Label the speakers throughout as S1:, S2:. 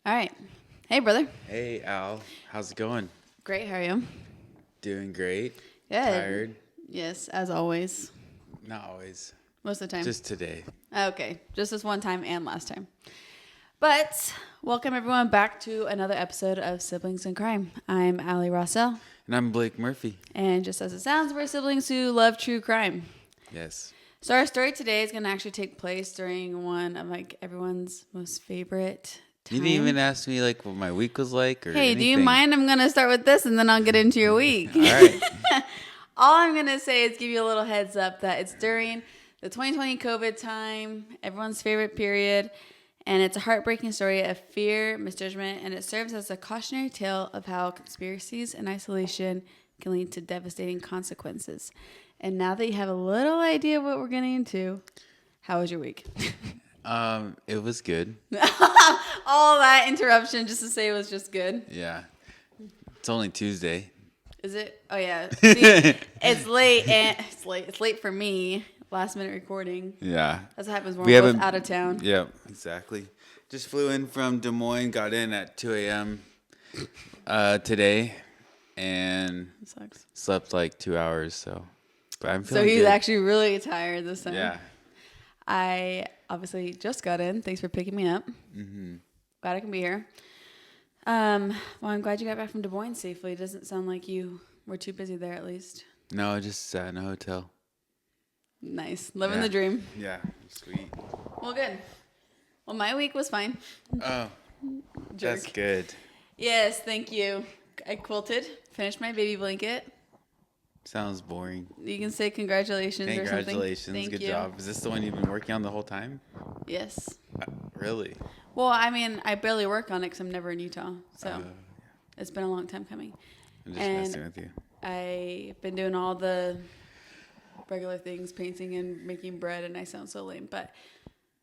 S1: All right. Hey, brother.
S2: Hey, Al. How's it going?
S1: Great. How are you?
S2: Doing great.
S1: Good.
S2: Tired?
S1: Yes, as always.
S2: Not always.
S1: Most of the time.
S2: Just today.
S1: Okay. Just this one time and last time. But welcome, everyone, back to another episode of Siblings in Crime. I'm Allie Rossell.
S2: And I'm Blake Murphy.
S1: And just as it sounds, we're siblings who love true crime.
S2: Yes.
S1: So our story today is going to actually take place during one of everyone's most favorite time.
S2: You didn't even ask me what my week was like or
S1: Hey,
S2: anything.
S1: do you mind? I'm going to start with this and then I'll get into your week.
S2: All right.
S1: All I'm going to say is give you a little heads up that it's during the 2020 COVID time, everyone's favorite period, and it's a heartbreaking story of fear, misjudgment, and it serves as a cautionary tale of how conspiracies and isolation can lead to devastating consequences. And now that you have a little idea of what we're getting into, how was your week?
S2: It was good.
S1: All that interruption just to say it was just good.
S2: Yeah. It's only Tuesday.
S1: Is it? Oh yeah. See, it's late and it's late for me. Last minute recording.
S2: Yeah.
S1: That's what happens when we're both out of town.
S2: Yep, exactly. Just flew in from Des Moines, got in at 2 a.m. Today, and
S1: It sucks.
S2: slept like 2 hours. So, but I'm
S1: So
S2: feeling
S1: he's
S2: good.
S1: actually really tired this time.
S2: Yeah.
S1: I obviously just got in. Thanks for picking me up.
S2: Mm-hmm.
S1: Glad I can be here. Well, I'm glad you got back from Des Moines safely. It doesn't sound like you were too busy there, at least.
S2: No, I just sat in a hotel.
S1: Nice. Living
S2: Yeah.
S1: the dream.
S2: Yeah, sweet.
S1: Well, good. Well, my week was fine.
S2: Oh,
S1: Jerk.
S2: that's good.
S1: Yes, thank you. I quilted. Finished my baby blanket.
S2: Sounds boring.
S1: You can say congratulations or something.
S2: Congratulations,
S1: Thank
S2: good
S1: you.
S2: job. Is this the one you've been working on the whole time?
S1: Yes.
S2: Really?
S1: Well, I mean, I barely work on it because I'm never in Utah. So
S2: Yeah.
S1: it's been a long time coming.
S2: I'm just messing with you.
S1: I've been doing all the regular things, painting and making bread, and I sound so lame. But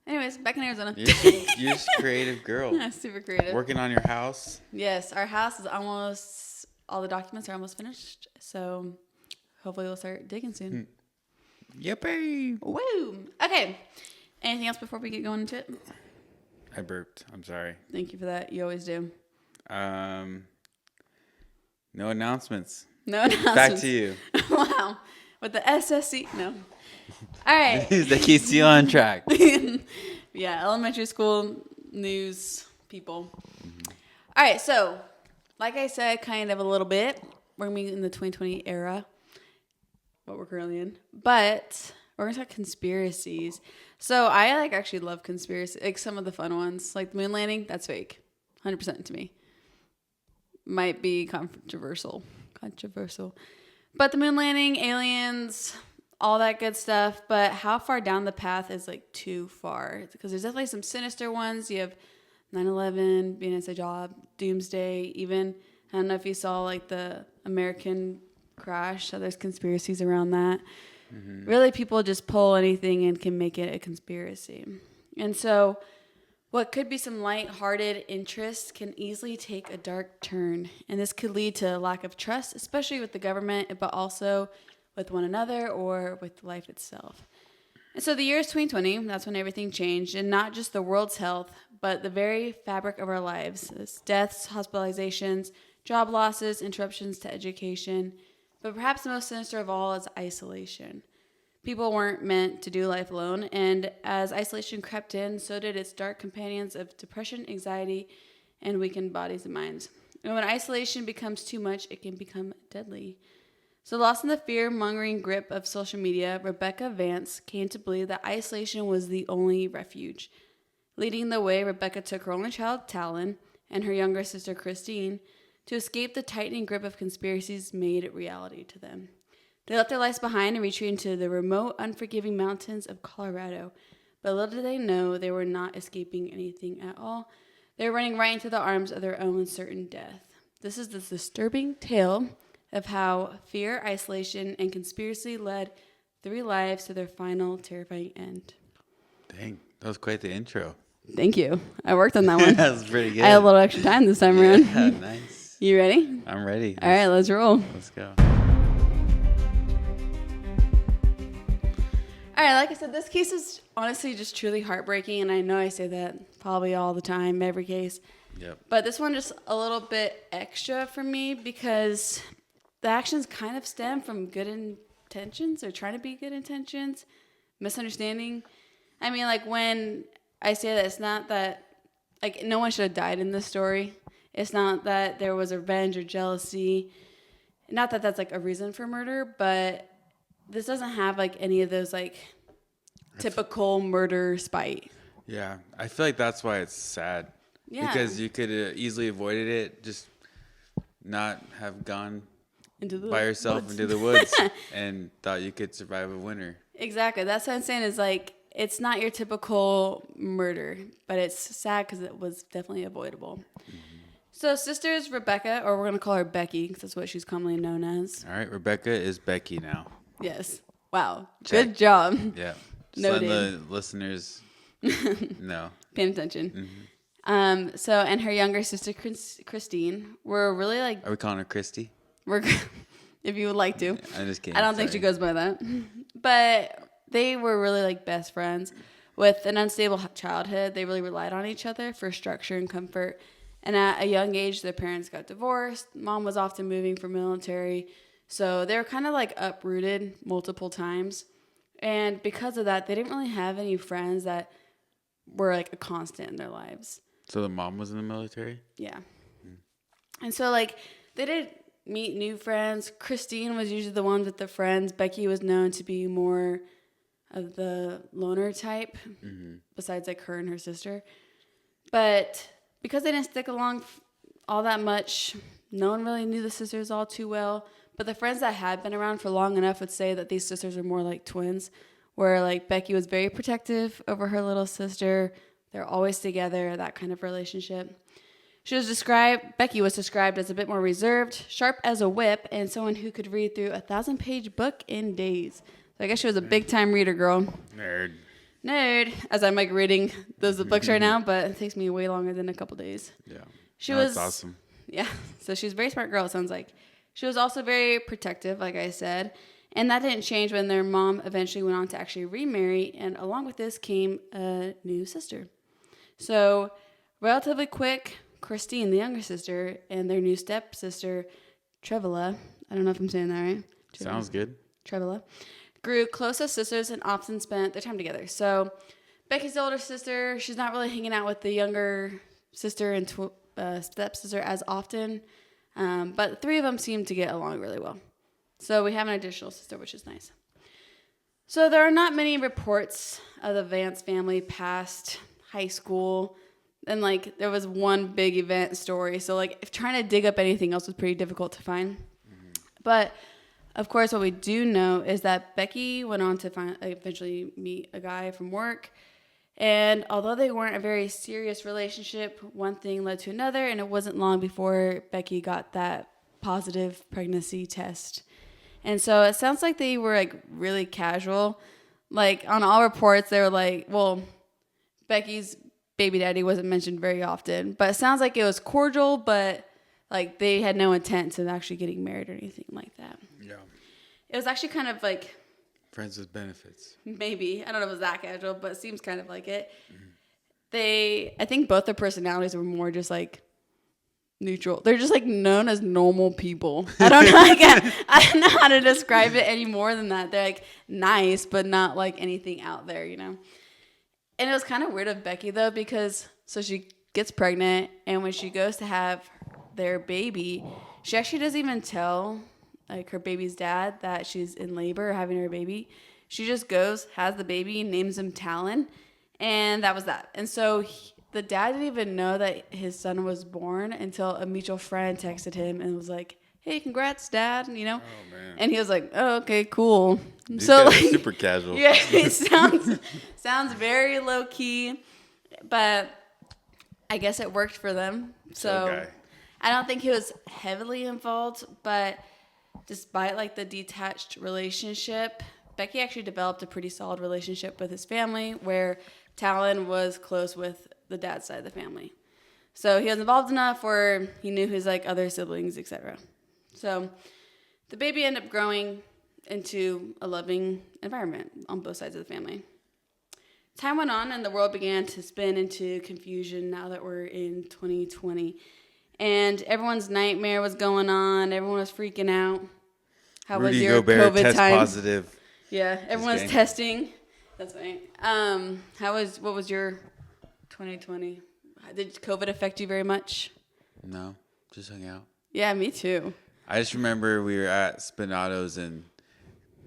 S1: anyways, back in Arizona.
S2: You're just a creative girl.
S1: Yeah, super creative.
S2: Working on your house.
S1: Yes, our house is almost, all the documents are almost finished. So hopefully we'll start digging soon.
S2: Yippee!
S1: Woo! Okay. Anything else before we get going into it?
S2: I burped. I'm sorry.
S1: Thank you for that. You always do.
S2: No announcements.
S1: No announcements.
S2: Back to you.
S1: Wow. With the SSC. No. All right.
S2: That keeps you on track.
S1: Yeah, elementary school news people. All right, so like I said, kind of a little bit, we're going to be in the 2020 era, what we're currently in, but we're going to talk conspiracies. So I actually love conspiracy, like some of the fun ones, like the moon landing, that's fake, 100% to me. Might be controversial, but the moon landing, aliens, all that good stuff. But how far down the path is too far? Because there's definitely some sinister ones. You have 9/11 being inside job, doomsday. Even I don't know if you saw the American crash. So there's conspiracies around that. Mm-hmm. Really, people just pull anything and can make it a conspiracy. And so what could be some light-hearted interest can easily take a dark turn. And this could lead to a lack of trust, especially with the government, but also with one another or with life itself. And so the year is 2020. That's when everything changed. And not just the world's health, but the very fabric of our lives. It's deaths, hospitalizations, job losses, interruptions to education. But perhaps the most sinister of all is isolation. People weren't meant to do life alone, and as isolation crept in, so did its dark companions of depression, anxiety, and weakened bodies and minds. And when isolation becomes too much, it can become deadly. So lost in the fear-mongering grip of social media, Rebecca Vance came to believe that isolation was the only refuge. Leading the way, Rebecca took her only child, Talon, and her younger sister, Christine, to escape the tightening grip of conspiracies made reality to them. They left their lives behind and retreated to the remote, unforgiving mountains of Colorado. But little did they know they were not escaping anything at all. They were running right into the arms of their own certain death. This is the disturbing tale of how fear, isolation, and conspiracy led 3 lives to their final terrifying end.
S2: Dang, that was quite the intro.
S1: Thank you. I worked on that one.
S2: That was pretty good.
S1: I had a little extra time this time around.
S2: Yeah, nice.
S1: You ready?
S2: I'm ready.
S1: All right, let's roll.
S2: Let's go.
S1: All All right, like I said, this case is honestly just truly heartbreaking, and I know I say that probably all the time, every case.
S2: Yep.
S1: But this one just a little bit extra for me because the actions kind of stem from good intentions or trying to be good intentions, misunderstanding. I mean, like when I say that, it's not that, like, no one should have died in this story. It's not that there was revenge or jealousy. Not that that's like a reason for murder, but this doesn't have like any of those like typical murder spite.
S2: Yeah, I feel like that's why it's sad.
S1: Yeah.
S2: Because you could easily avoided it, just not have gone by yourself into the woods and thought you could survive a winter.
S1: Exactly. That's what I'm saying is like, it's not your typical murder, but it's sad because it was definitely avoidable. Mm-hmm. So sisters Rebecca, or we're going to call her Becky because that's what she's commonly known as.
S2: All right, Rebecca is Becky now.
S1: Yes. Wow.
S2: Check.
S1: Good job.
S2: Yeah. Just
S1: Noted.
S2: letting the listeners know.
S1: Paying attention.
S2: Mm-hmm.
S1: So, and her younger sister Christine were really like...
S2: Are we calling her Christy?
S1: If you would like to.
S2: I'm just kidding.
S1: I don't think she goes by that. But they were really like best friends. With an unstable childhood, they really relied on each other for structure and comfort. And at a young age, their parents got divorced. Mom was often moving for military. So they were kind of like uprooted multiple times. And because of that, they didn't really have any friends that were like a constant in their lives.
S2: So the mom was in the military?
S1: Yeah. And so like they did meet new friends. Christine was usually the one with the friends. Becky was known to be more of the loner type, besides like her and her sister. But because they didn't stick along all that much, no one really knew the sisters all too well. But the friends that had been around for long enough would say that these sisters were more like twins, where like Becky was very protective over her little sister. They're always together, that kind of relationship. Becky was described as a bit more reserved, sharp as a whip, and someone who could read through a 1,000-page book in days. So I guess she was a big-time reader girl. Nerd, as I'm like reading those books right now, but it takes me way longer than a couple days.
S2: Yeah.
S1: That's
S2: awesome.
S1: Yeah. So she's a very smart girl, it sounds like. She was also very protective, like I said. And that didn't change when their mom eventually went on to actually remarry. And along with this came a new sister. So relatively quick, Christine, the younger sister, and their new stepsister, Trevilla. I don't know if I'm saying that right.
S2: Sounds good.
S1: Trevilla. Grew close as sisters and often spent their time together. So Becky's older sister, she's not really hanging out with the younger sister and stepsister as often. But the three of them seem to get along really well. So we have an additional sister, which is nice. So there are not many reports of the Vance family past high school. And like there was one big event story. So like if trying to dig up anything else was pretty difficult to find. But of course, what we do know is that Becky went on to eventually meet a guy from work. And although they weren't a very serious relationship, one thing led to another. And it wasn't long before Becky got that positive pregnancy test. And so it sounds like they were like really casual. Like on all reports, they were like, well, Becky's baby daddy wasn't mentioned very often. But it sounds like it was cordial, but like they had no intent to actually getting married or anything like that.
S2: Yeah.
S1: It was actually kind of like...
S2: friends with benefits.
S1: Maybe. I don't know if it was that casual, but it seems kind of like it. I think both their personalities were more just like neutral. They're just like known as normal people. I don't know. I don't know how to describe it any more than that. They're like nice, but not like anything out there, you know? And it was kind of weird of Becky though, because so she gets pregnant and when she goes to have their baby, she actually doesn't even tell like her baby's dad that she's in labor or having her baby. She just goes, has the baby, names him Talon, and that was that. And so the dad didn't even know that his son was born until a mutual friend texted him and was like, "Hey, congrats, Dad," you know?
S2: Oh, man.
S1: And he was like, "Oh, okay, cool."
S2: These
S1: so
S2: guys
S1: like
S2: are super casual.
S1: Yeah, it sounds very low key, but I guess it worked for them. So I don't think he was heavily involved, but despite like the detached relationship, Becky actually developed a pretty solid relationship with his family where Talon was close with the dad's side of the family. So he was involved enough where he knew his like other siblings, etc. So the baby ended up growing into a loving environment on both sides of the family. Time went on and the world began to spin into confusion now that we're in 2020. And everyone's nightmare was going on. Everyone was freaking out. How
S2: Rudy
S1: was your
S2: Gobert
S1: COVID
S2: test
S1: time?
S2: positive.
S1: Yeah, everyone's testing. That's right. What was your 2020? Did COVID affect you very much?
S2: No, just hung out.
S1: Yeah, me too.
S2: I just remember we were at Spinato's and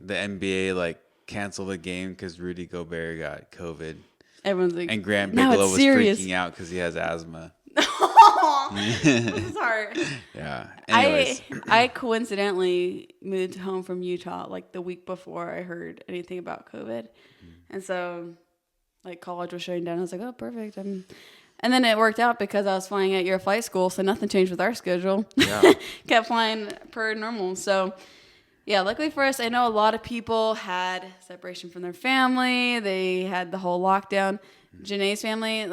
S2: the NBA canceled the game because Rudy Gobert got COVID.
S1: Everyone's like,
S2: and Grant Bigelow was freaking out because he has asthma.
S1: This is hard.
S2: Yeah. Anyways.
S1: I coincidentally moved home from Utah the week before I heard anything about COVID. And so college was shutting down. I was like, oh, perfect. And then it worked out because I was flying at your flight school. So nothing changed with our schedule. Yeah. Kept flying per normal. So yeah, luckily for us, I know a lot of people had separation from their family. They had the whole lockdown. Janae's family,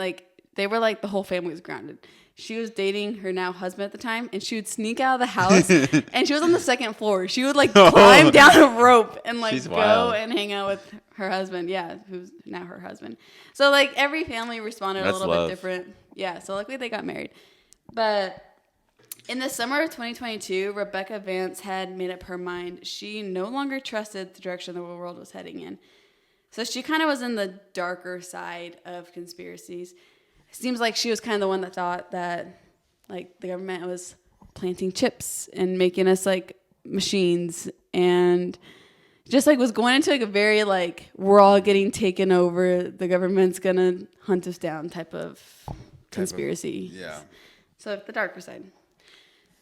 S1: they were the whole family was grounded. She was dating her now husband at the time, and she would sneak out of the house, and she was on the second floor. She would climb down a rope and go and hang out with her husband. Yeah, who's now her husband. So every family responded a little bit different. Yeah, so luckily they got married. But in the summer of 2022, Rebecca Vance had made up her mind. She no longer trusted the direction the world was heading in. So she kind of was in the darker side of conspiracies. Seems like she was kind of the one that thought that the government was planting chips and making us machines, and just was going into a very we're all getting taken over, the government's gonna hunt us down type of conspiracy.
S2: Yeah.
S1: So the darker side.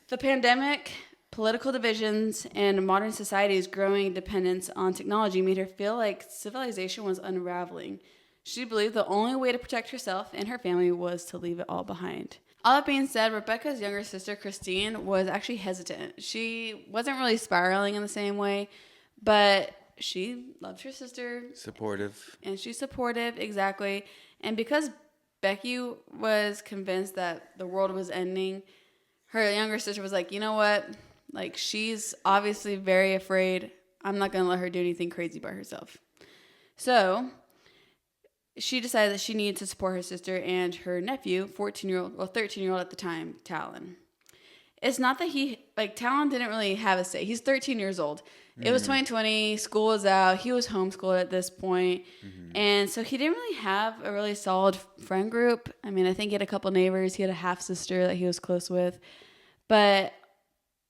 S1: The pandemic, political divisions, and modern society's growing dependence on technology made her feel like civilization was unraveling. She believed the only way to protect herself and her family was to leave it all behind. All that being said, Rebecca's younger sister, Christine, was actually hesitant. She wasn't really spiraling in the same way, but she loved her sister.
S2: Supportive. And
S1: she's supportive, exactly. And because Becky was convinced that the world was ending, her younger sister was like, you know what? She's obviously very afraid. I'm not going to let her do anything crazy by herself. So she decided that she needed to support her sister and her nephew, 13-year-old at the time, Talon. It's not that Talon didn't really have a say. He's 13 years old. Mm-hmm. It was 2020. School was out. He was homeschooled at this point. Mm-hmm. And so he didn't really have a really solid friend group. I mean, I think he had a couple neighbors. He had a half-sister that he was close with. But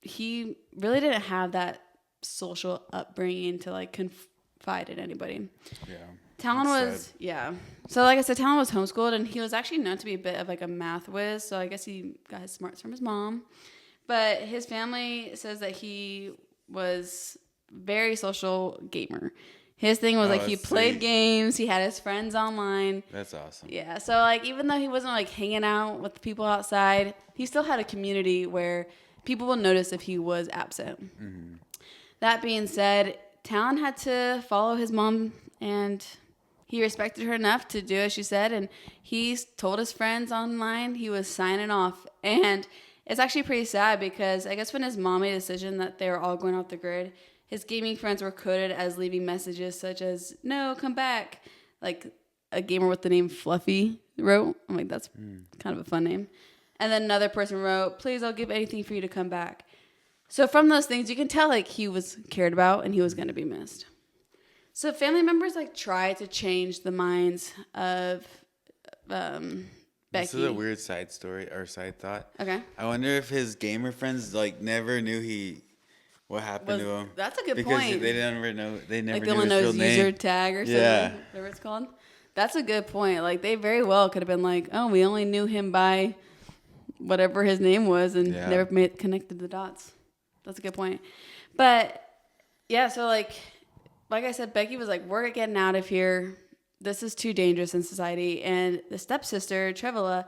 S1: he really didn't have that social upbringing to confide in anybody. Yeah. Talon was, yeah. So like I said, Talon was homeschooled, and he was actually known to be a bit of a math whiz. So I guess he got his smarts from his mom. But his family says that he was very social gamer. His thing was he played games. He had his friends online.
S2: That's awesome.
S1: Yeah. So even though he wasn't hanging out with the people outside, he still had a community where people will notice if he was absent. Mm-hmm. That being said, Talon had to follow his mom, and he respected her enough to do as she said, and he told his friends online he was signing off. And it's actually pretty sad because I guess when his mom made a decision that they were all going off the grid, his gaming friends were quoted as leaving messages such as, "No, come back." A gamer with the name Fluffy wrote. I'm like, that's kind of a fun name. And then another person wrote, "Please, I'll give anything for you to come back." So from those things, you can tell he was cared about and he was going to be missed. So family members tried to change the minds of Becky.
S2: This is a weird side story or side thought.
S1: Okay.
S2: I wonder if his gamer friends never knew what happened to him.
S1: That's a good point.
S2: Because they never know. They never
S1: knew
S2: his real name.
S1: User tag or something. Whatever it's called. That's a good point. They very well could have been oh, we only knew him by whatever his name was and never connected the dots. That's a good point. But yeah, so like I said, Becky was like, we're getting out of here. This is too dangerous in society. And the stepsister, Trevilla,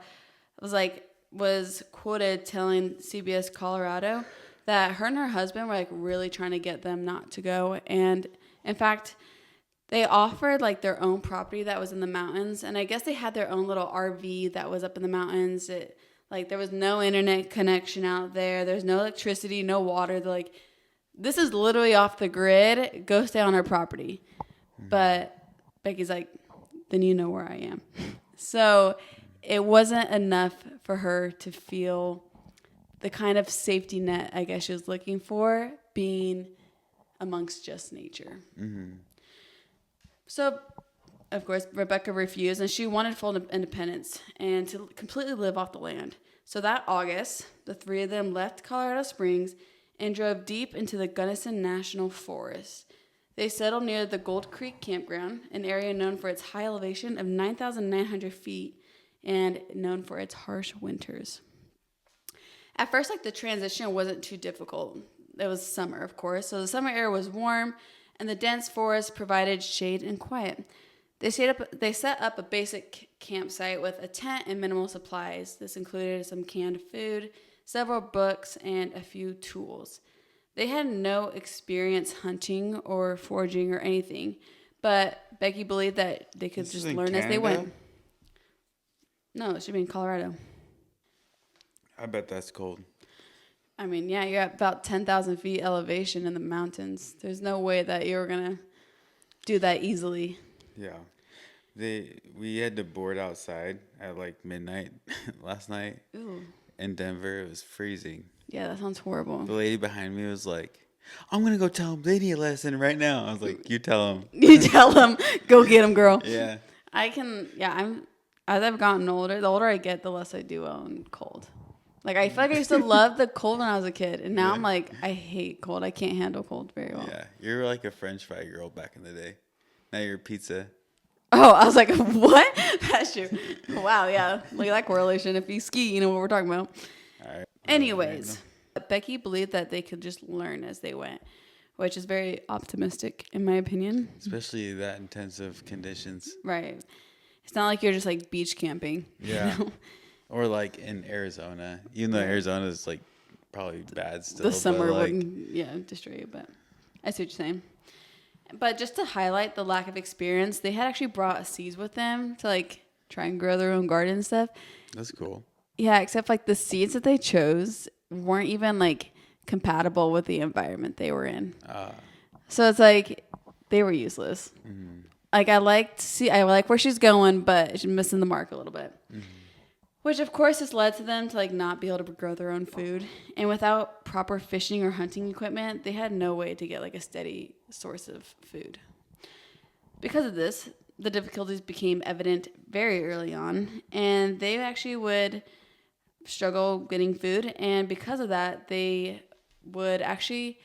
S1: was quoted telling CBS Colorado that her and her husband were really trying to get them not to go. And in fact, they offered their own property that was in the mountains. And I guess they had their own little RV that was up in the mountains. There was no internet connection out there. There's no electricity, no water. this is literally off the grid. Go stay on our property. But Becky's like, then you know where I am. So it wasn't enough for her to feel the kind of safety net, I guess she was looking for, being amongst just nature. Mm-hmm. So, of course, Rebecca refused, and she wanted full independence and to completely live off the land. So that August, the three of them left Colorado Springs and drove deep into the Gunnison National Forest. They settled near the Gold Creek Campground, an area known for its high elevation of 9,900 feet and known for its harsh winters. At first, the transition wasn't too difficult. It was summer, of course, so the summer air was warm, and the dense forest provided shade and quiet. They set up a basic campsite with a tent and minimal supplies. This included some canned food, several books, and a few tools. They had no experience hunting or foraging or anything, but Becky believed that they could just learn Canada? As they went. No, it should be in Colorado.
S2: I bet that's cold.
S1: I mean, yeah, you're at about 10,000 feet elevation in the mountains. There's no way that you're going to do that easily.
S2: Yeah. We had to board outside at midnight last night. Ooh. In Denver. It was freezing.
S1: Yeah, that sounds horrible.
S2: The lady behind me was like, I'm going to go tell him they need a lesson right now. I was like, you tell him.
S1: You tell him. Go get him, girl.
S2: Yeah.
S1: As I've gotten older, the older I get, the less I do own cold. I feel like I used to love the cold when I was a kid. And now I'm like, I hate cold. I can't handle cold very well.
S2: Yeah. You're like a French fry girl back in the day. Now you're pizza.
S1: Oh, I was like, what? That's true. Wow, yeah. Look at that correlation. If you ski, you know what we're talking about.
S2: All right.
S1: Anyways, Becky believed that they could just learn as they went, which is very optimistic in my opinion.
S2: Especially that intensive conditions.
S1: Right. It's not like you're just beach camping.
S2: Yeah. You know? Or in Arizona. Even though Arizona is probably bad still.
S1: The summer wouldn't, destroy you, but I see what you're saying. But just to highlight the lack of experience, they had actually brought seeds with them to try and grow their own garden and stuff.
S2: That's cool.
S1: Yeah, except the seeds that they chose weren't even compatible with the environment they were in. So it's they were useless. Mm-hmm. I like where she's going, but she's missing the mark a little bit. Mm-hmm. Which of course has led to them to not be able to grow their own food. And without proper fishing or hunting equipment, they had no way to get a steady source of food. Because of this, the difficulties became evident very early on, and they actually would struggle getting food. And because of that, they would actually,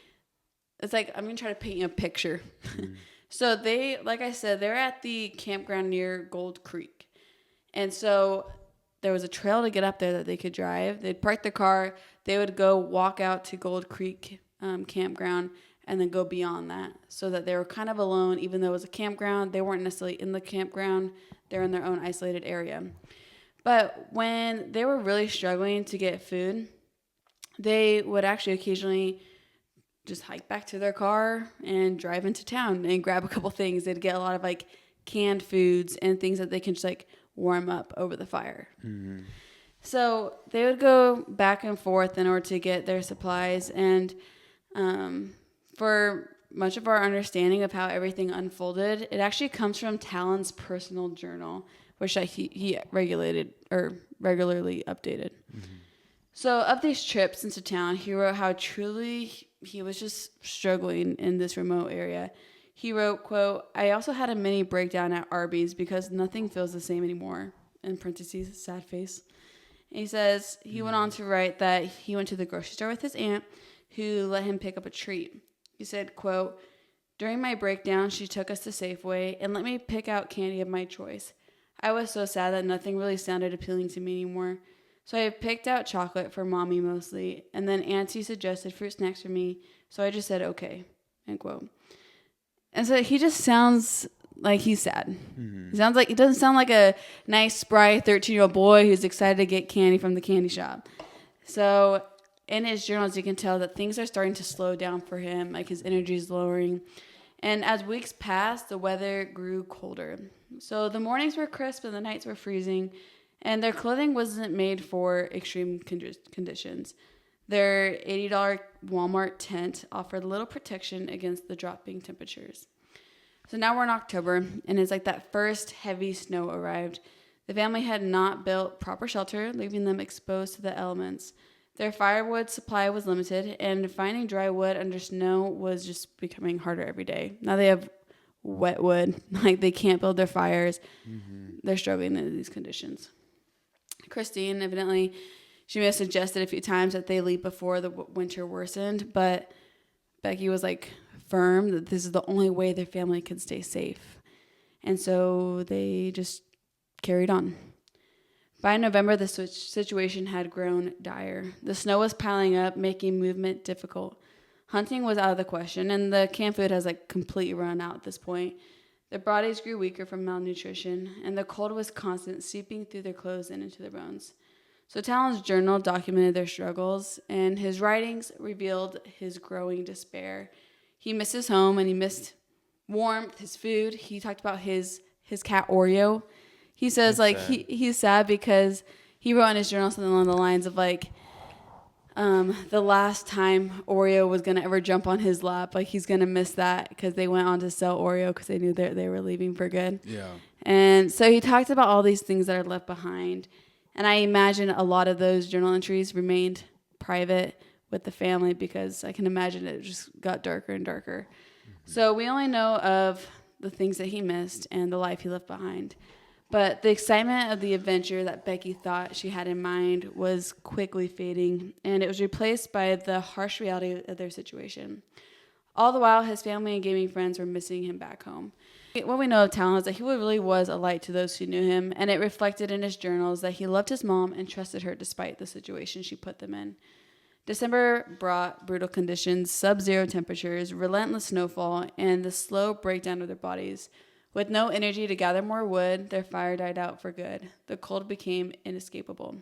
S1: it's I'm going to try to paint you a picture. Mm. So they, like I said, they're at the campground near Gold Creek. And so there was a trail to get up there that they could drive. They'd park their car. They would go walk out to Gold Creek campground and then go beyond that so that they were kind of alone. Even though it was a campground, they weren't necessarily in the campground. They're in their own isolated area. But when they were really struggling to get food, they would actually occasionally just hike back to their car and drive into town and grab a couple things. They'd get a lot of canned foods and things that they can just warm up over the fire. Mm-hmm. So they would go back and forth in order to get their supplies. And for much of our understanding of how everything unfolded, it actually comes from Talon's personal journal, which he regularly updated. Mm-hmm. So of these trips into town, he wrote how truly he was just struggling in this remote area. He wrote, quote, I also had a mini breakdown at Arby's because nothing feels the same anymore. In parentheses, sad face. And he says, he went on to write that he went to the grocery store with his aunt who let him pick up a treat. He said, quote, during my breakdown, she took us to Safeway and let me pick out candy of my choice. I was so sad that nothing really sounded appealing to me anymore. So I picked out chocolate for mommy mostly. And then Auntie suggested fruit snacks for me. So I just said, okay, end quote. And so he just sounds like he's sad. Mm-hmm. He doesn't sound like a nice, spry 13-year-old boy who's excited to get candy from the candy shop. So in his journals, you can tell that things are starting to slow down for him, his energy is lowering. And as weeks passed, the weather grew colder. So the mornings were crisp and the nights were freezing, and their clothing wasn't made for extreme conditions. Their $80 Walmart tent offered little protection against the dropping temperatures. So now we're in October, and it's like that first heavy snow arrived. The family had not built proper shelter, leaving them exposed to the elements. Their firewood supply was limited, and finding dry wood under snow was just becoming harder every day. Now they have wet wood. Like, they can't build their fires. They're struggling in these conditions. Christine, evidently, she may have suggested a few times that they leave before the winter worsened, but Becky was like firm that this is the only way their family could stay safe. And so they just carried on. By November, the situation had grown dire. The snow was piling up, making movement difficult. Hunting was out of the question, and the canned food has like completely run out at this point. Their bodies grew weaker from malnutrition, and the cold was constant, seeping through their clothes and into their bones. So Talon's journal documented their struggles, and his writings revealed his growing despair. He missed his home, and he missed warmth, his food. He talked about his cat Oreo. He says
S2: That's
S1: like
S2: sad.
S1: he's sad because he wrote in his journal something along the lines of like, the last time Oreo was going to ever jump on his lap, like he's going to miss that because they went on to sell Oreo because they knew they were leaving for good.
S2: Yeah.
S1: And so he talked about all these things that are left behind. And I imagine a lot of those journal entries remained private with the family because I can imagine it just got darker and darker. So we only know of the things that he missed and the life he left behind. But the excitement of the adventure that Becky thought she had in mind was quickly fading, and it was replaced by the harsh reality of their situation. All the while, his family and gaming friends were missing him back home. What we know of Talon is that he really was a light to those who knew him, and it reflected in his journals that he loved his mom and trusted her despite the situation she put them in. December brought brutal conditions, sub-zero temperatures, relentless snowfall, and the slow breakdown of their bodies. With no energy to gather more wood, their fire died out for good. The cold became inescapable.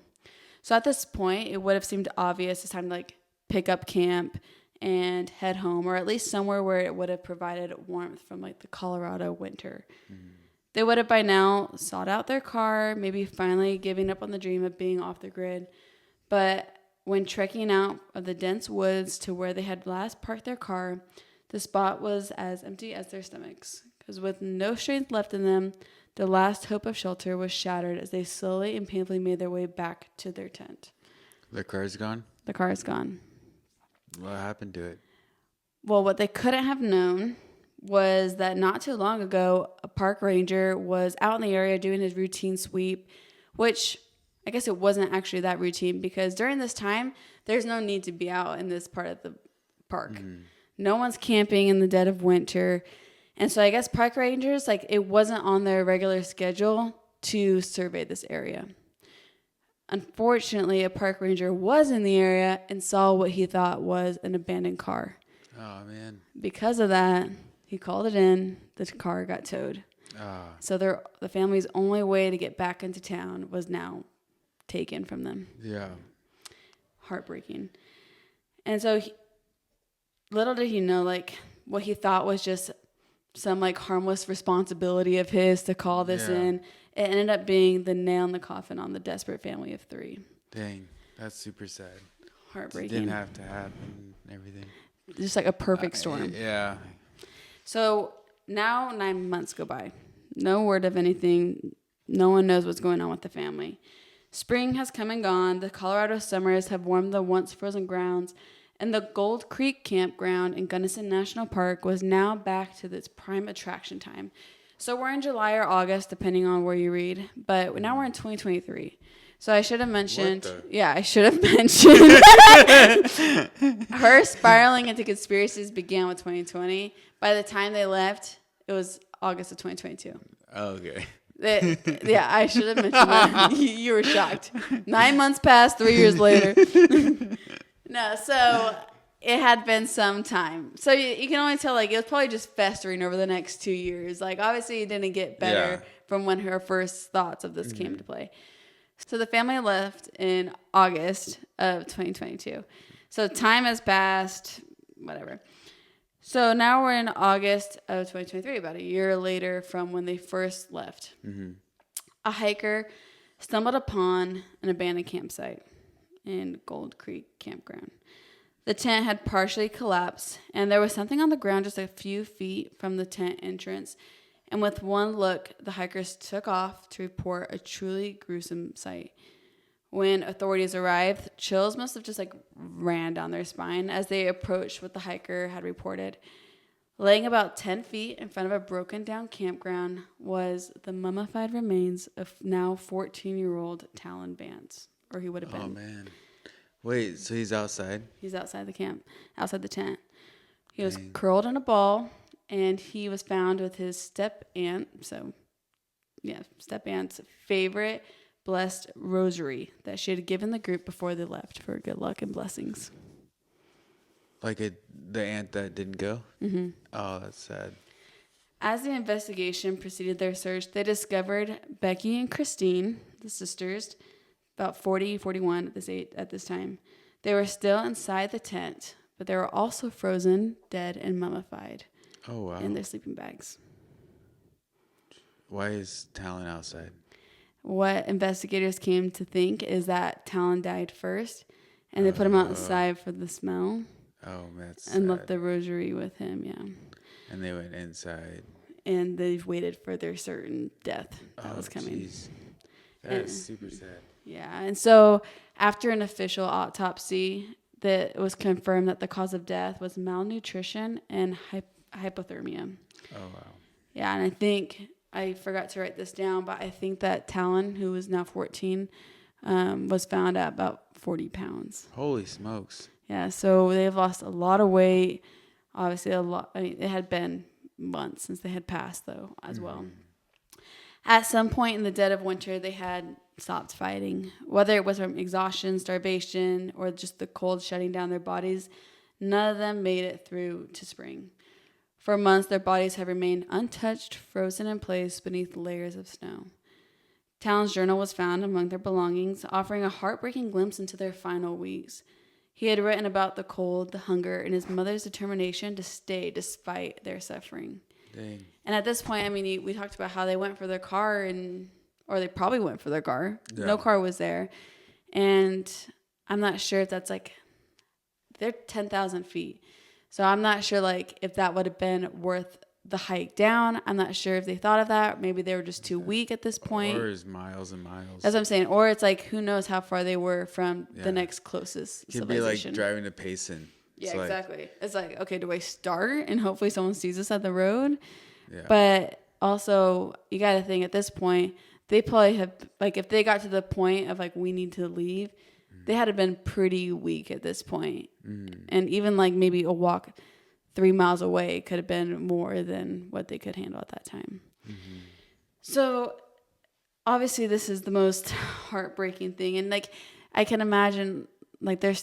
S1: So at this point, it would have seemed obvious it's time to pick up camp and head home, or at least somewhere where it would have provided warmth from the Colorado winter. They would have by now sought out their car, maybe finally giving up on the dream of being off the grid. But when trekking out of the dense woods to where they had last parked their car, the spot was as empty as their stomachs. Because with no strength left in them, the last hope of shelter was shattered as they slowly and painfully made their way back to their tent.
S2: The car's gone?
S1: The car is gone.
S2: What happened to it?
S1: Well, what they couldn't have known was that not too long ago, a park ranger was out in the area doing his routine sweep, which I guess it wasn't actually that routine because during this time, there's no need to be out in this part of the park. No one's camping in the dead of winter. And so I guess park rangers, it wasn't on their regular schedule to survey this area. Unfortunately, a park ranger was in the area and saw what he thought was an abandoned car.
S2: Oh, man.
S1: Because of that, he called it in. The car got towed. So the family's only way to get back into town was now taken from them.
S2: Yeah.
S1: Heartbreaking. And so little did he know, what he thought was just some harmless responsibility of his to call this in. It ended up being the nail in the coffin on the desperate family of three.
S2: Dang, that's super sad.
S1: Heartbreaking.
S2: It didn't have to happen and everything.
S1: Just a perfect storm.
S2: Yeah.
S1: So now 9 months go by. No word of anything. No one knows what's going on with the family. Spring has come and gone. The Colorado summers have warmed the once frozen grounds. And the Gold Creek Campground in Gunnison National Park was now back to its prime attraction time. So we're in July or August, depending on where you read. But now we're in 2023. So I should have mentioned... I should have mentioned... her spiraling into conspiracies began with 2020. By the time they left, it was August of 2022.
S2: Oh, okay.
S1: I should have mentioned that. You were shocked. 9 months passed, 3 years later. No, so it had been some time. So you can only tell, it was probably just festering over the next 2 years. Obviously, it didn't get better from when her first thoughts of this came to play. So the family left in August of 2022. So time has passed, whatever. So now we're in August of 2023, about a year later from when they first left. A hiker stumbled upon an abandoned campsite. in Gold Creek Campground. The tent had partially collapsed, and there was something on the ground just a few feet from the tent entrance. And with one look, the hikers took off to report a truly gruesome sight. When authorities arrived, chills must have just ran down their spine as they approached what the hiker had reported. Laying about 10 feet in front of a broken down campground was the mummified remains of now 14-year-old Talon Vance, or he would have been.
S2: Oh, man. Wait, so he's outside?
S1: He's outside the tent. He was curled in a ball, and he was found with his step aunt's favorite blessed rosary that she had given the group before they left for good luck and blessings.
S2: The aunt that didn't go?
S1: Mm-hmm.
S2: Oh, that's sad.
S1: As the investigation proceeded their search, they discovered Becky and Christine, the sisters, about 40, 41 at this time. They were still inside the tent, but they were also frozen, dead, and mummified.
S2: Oh, wow.
S1: In their sleeping bags.
S2: Why is Talon outside?
S1: What investigators came to think is that Talon died first, and they put him outside for the smell.
S2: Oh, that's
S1: and
S2: sad.
S1: left the rosary with him, yeah.
S2: And they went inside.
S1: And they've waited for their certain death that was coming.
S2: Geez. That is super sad.
S1: Yeah, and so after an official autopsy, it was confirmed that the cause of death was malnutrition and hypothermia.
S2: Oh, wow.
S1: Yeah, and I think, I forgot to write this down, but I think that Talon, who was now 14, was found at about 40 pounds.
S2: Holy smokes.
S1: Yeah, so they've lost a lot of weight. Obviously, a lot. I mean, it had been months since they had passed, though, as well. At some point in the dead of winter, they had stopped fighting. Whether it was from exhaustion, starvation, or just the cold shutting down their bodies, none of them made it through to spring. For months, their bodies have remained untouched, frozen in place beneath layers of snow. Talon's journal was found among their belongings, offering a heartbreaking glimpse into their final weeks. He had written about the cold, the hunger, and his mother's determination to stay despite their suffering.
S2: Dang.
S1: And at this point, I mean, we talked about how they went for their car, or they probably went for their car. Yeah. No car was there. And I'm not sure if that's they're 10,000 feet. So I'm not sure if that would have been worth the hike down. I'm not sure if they thought of that. Maybe they were just too weak at this point.
S2: Or it's miles and miles.
S1: That's what I'm saying. Or it's who knows how far they were from the next closest civilization.
S2: Could be driving to Payson.
S1: Yeah, exactly. It's okay, do I start and hopefully someone sees us at the road?
S2: Yeah.
S1: But also, you got to think at this point, they probably have, if they got to the point of we need to leave, they had to have been pretty weak at this point. And even maybe a walk 3 miles away could have been more than what they could handle at that time. Mm-hmm. So obviously this is the most heartbreaking thing. And I can imagine their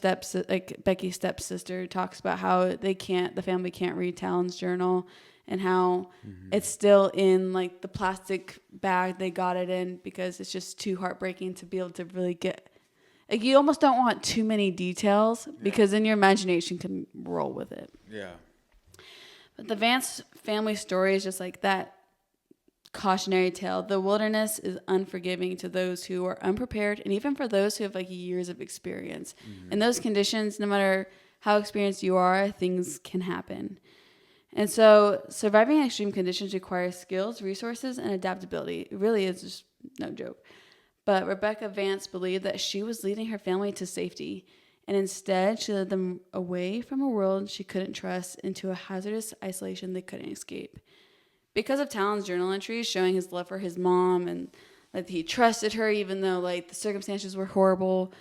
S1: Becky's stepsister talks about how the family can't read Talon's journal and how it's still in the plastic bag they got it in because it's just too heartbreaking to be able to really get. You almost don't want too many details because then your imagination can roll with it.
S2: Yeah.
S1: But the Vance family story is just that cautionary tale. The wilderness is unforgiving to those who are unprepared and even for those who have years of experience. In those conditions, no matter how experienced you are, things can happen. And so surviving extreme conditions requires skills, resources, and adaptability. It really is just no joke. But Rebecca Vance believed that she was leading her family to safety, and instead she led them away from a world she couldn't trust into a hazardous isolation they couldn't escape. Because of Talon's journal entries showing his love for his mom and that he trusted her even though the circumstances were horrible,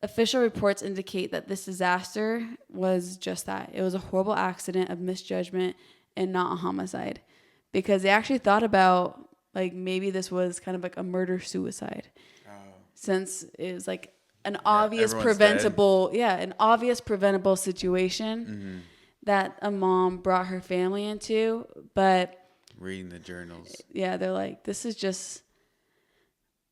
S1: official reports indicate that this disaster was just that. It was a horrible accident of misjudgment and not a homicide. Because they actually thought about maybe this was kind of a murder-suicide. Oh. Since it was an obvious preventable, an obvious preventable situation that a mom brought her family into, but
S2: reading the journals.
S1: Yeah, they're this is just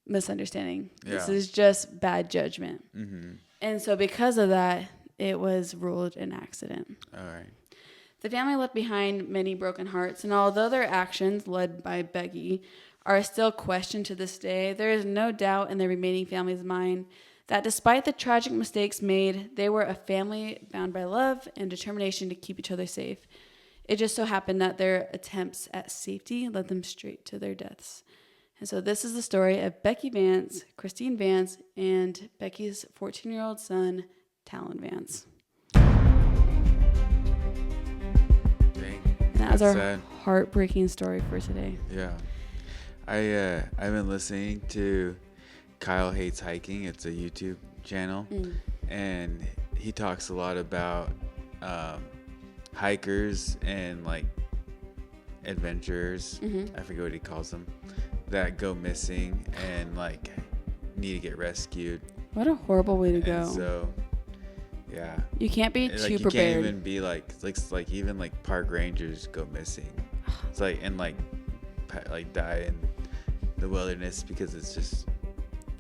S1: misunderstanding. Yeah. This is just bad judgment. Mm-hmm. And so because of that, it was ruled an accident.
S2: All right.
S1: The family left behind many broken hearts, and although their actions, led by Becky, are still questioned to this day, there is no doubt in the remaining family's mind that despite the tragic mistakes made, they were a family bound by love and determination to keep each other safe. It just so happened that their attempts at safety led them straight to their deaths. And so this is the story of Becky Vance, Christine Vance, and Becky's 14-year-old son, Talon Vance. And that was our sad, heartbreaking story for today.
S2: Yeah. I've been listening to Kyle Hates Hiking. It's a YouTube channel. And he talks a lot about hikers and like adventurers. I forget what he calls them, that go missing and like need to get rescued.
S1: What a horrible way to go.
S2: So yeah,
S1: you can't be too
S2: you
S1: prepared.
S2: You can't even be like even like park rangers go missing. It's like and like die in the wilderness because it's just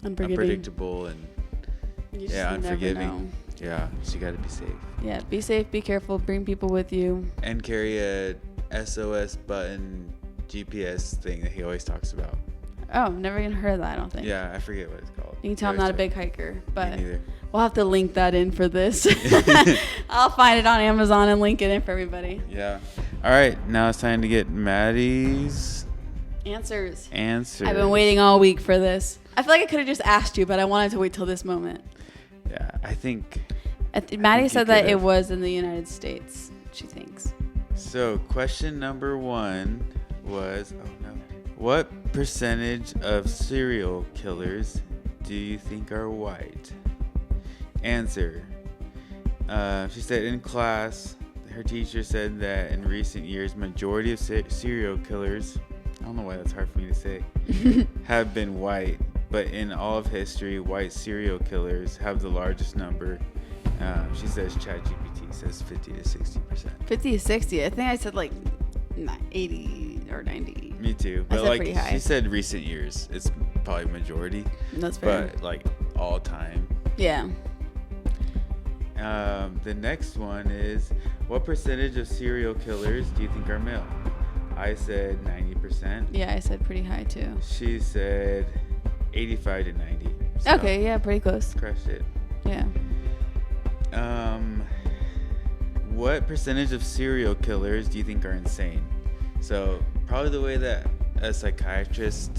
S2: unpredictable and unforgiving. Yeah, so you got to be safe.
S1: Yeah, be safe, be careful, bring people with you,
S2: and carry a SOS button GPS thing that he always talks about.
S1: Oh, never even heard of that, I don't think.
S2: Yeah, I forget what it's called.
S1: You can tell I'm not a big hiker, but
S2: me neither.
S1: We'll have to link that in for this. I'll find it on Amazon and link it in for everybody.
S2: Yeah. All right, now it's time to get Maddie's
S1: answers.
S2: I've
S1: been waiting all week for this. I feel like I could have just asked you, but I wanted to wait till this moment.
S2: Yeah, I think
S1: Maddie said that it was in the United States, she thinks.
S2: So question number 1 was, what percentage of serial killers do you think are white? Answer. She said in class, her teacher said that in recent years, majority of serial killers, I don't know why that's hard for me to say, have been white. But in all of history, white serial killers have the largest number. She says ChatGPT says 50 to 60%.
S1: 50 to 60? I think I said like 80 or 90.
S2: Me too. But like she said recent years. It's probably majority.
S1: That's fair.
S2: But like all time.
S1: Yeah.
S2: The next one is, what percentage of serial killers do you think are male? I said 90%.
S1: Yeah, I said pretty high too.
S2: She said 85 to 90. So
S1: okay, yeah, pretty close.
S2: Crushed it.
S1: Yeah.
S2: What percentage of serial killers do you think are insane? So probably the way that a psychiatrist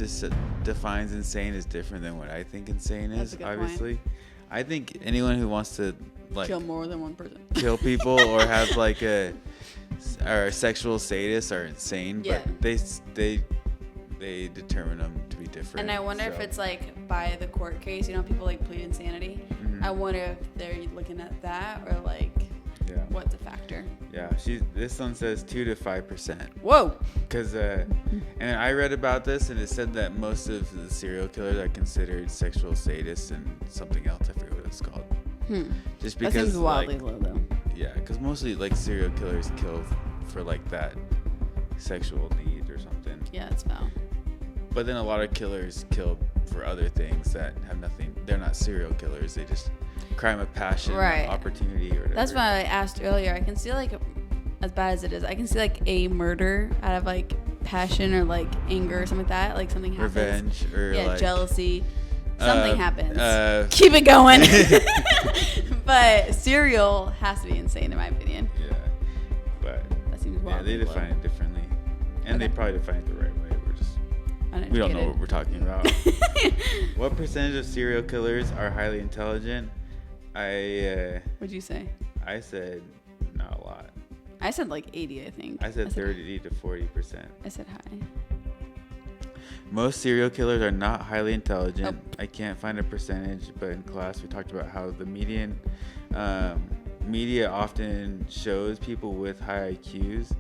S2: defines insane is different than what I think insane is. Obviously, point. I think anyone who wants to like
S1: kill more than one person,
S2: kill people, or have like a sexual sadists are insane.
S1: Yeah.
S2: But they determine them to be different.
S1: And I wonder if it's like by the court case, people like plead insanity. Mm-hmm. I wonder if they're looking at that or like what's a factor.
S2: Yeah, this one says 2 to 5%.
S1: Whoa.
S2: Because and I read about this and it said that most of the serial killers are considered sexual sadists and something else. I forget what it's called. Just because
S1: that seems wildly low though.
S2: Yeah, because mostly like serial killers kill for like that sexual need or something.
S1: Yeah, it's foul.
S2: But then a lot of killers kill for other things that have nothing. They're not serial killers. They just crime of passion,
S1: right.
S2: Opportunity, or whatever.
S1: That's why I asked earlier. I can see like, as bad as it is, I can see like a murder out of like passion or like anger or something like that. Like something happens.
S2: Revenge or like
S1: jealousy. Something happens.
S2: Keep
S1: it going. But serial has to be insane in my opinion.
S2: Yeah, but
S1: that seems wild.
S2: Yeah, they define it differently, and they probably define it the right way. We don't know what we're talking about. What percentage of serial killers are highly intelligent?
S1: What'd you say?
S2: I said not a lot.
S1: I said like 80, I think.
S2: I said 30 to 40%.
S1: I said high.
S2: Most serial killers are not highly intelligent. I can't find a percentage, but in class we talked about how the media often shows people with high IQs.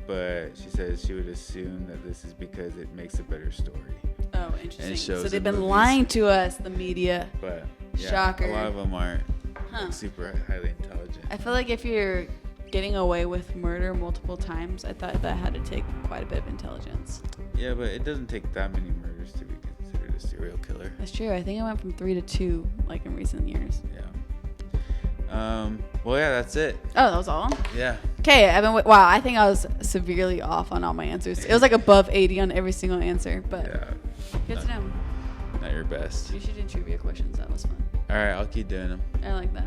S2: But she says she would assume that this is because it makes a better story.
S1: Oh, interesting. So they've been lying to us, the media.
S2: But yeah,
S1: shocker.
S2: A lot of them aren't super highly intelligent.
S1: I feel like if you're getting away with murder multiple times, I thought that had to take quite a bit of intelligence.
S2: Yeah, but it doesn't take that many murders to be considered a serial killer.
S1: That's true. I think it went from 3 to 2 like in recent years.
S2: Yeah. Well, yeah, that's it.
S1: Oh, that was all?
S2: Yeah.
S1: Okay, wow, I think I was severely off on all my answers. It was like above 80 on every single answer, but good to know.
S2: not your best.
S1: You should do trivia questions. That was fun.
S2: All right, I'll keep doing them.
S1: I like that.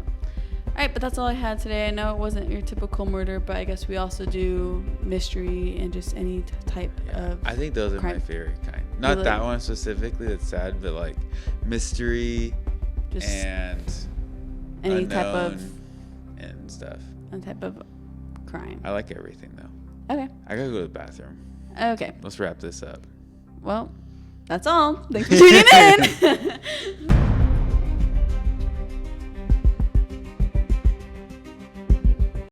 S1: All right, but that's all I had today. I know it wasn't your typical murder, but I guess we also do mystery and just any type of
S2: I think those are
S1: crime.
S2: my favorite kind. Not that one specifically that's sad, but like mystery
S1: Just
S2: and
S1: any
S2: unknown
S1: type of
S2: and stuff.
S1: any type of crime.
S2: I like everything though.
S1: Okay.
S2: I gotta go to the bathroom.
S1: Okay.
S2: Let's wrap this up.
S1: Well, that's all. Thanks for tuning in.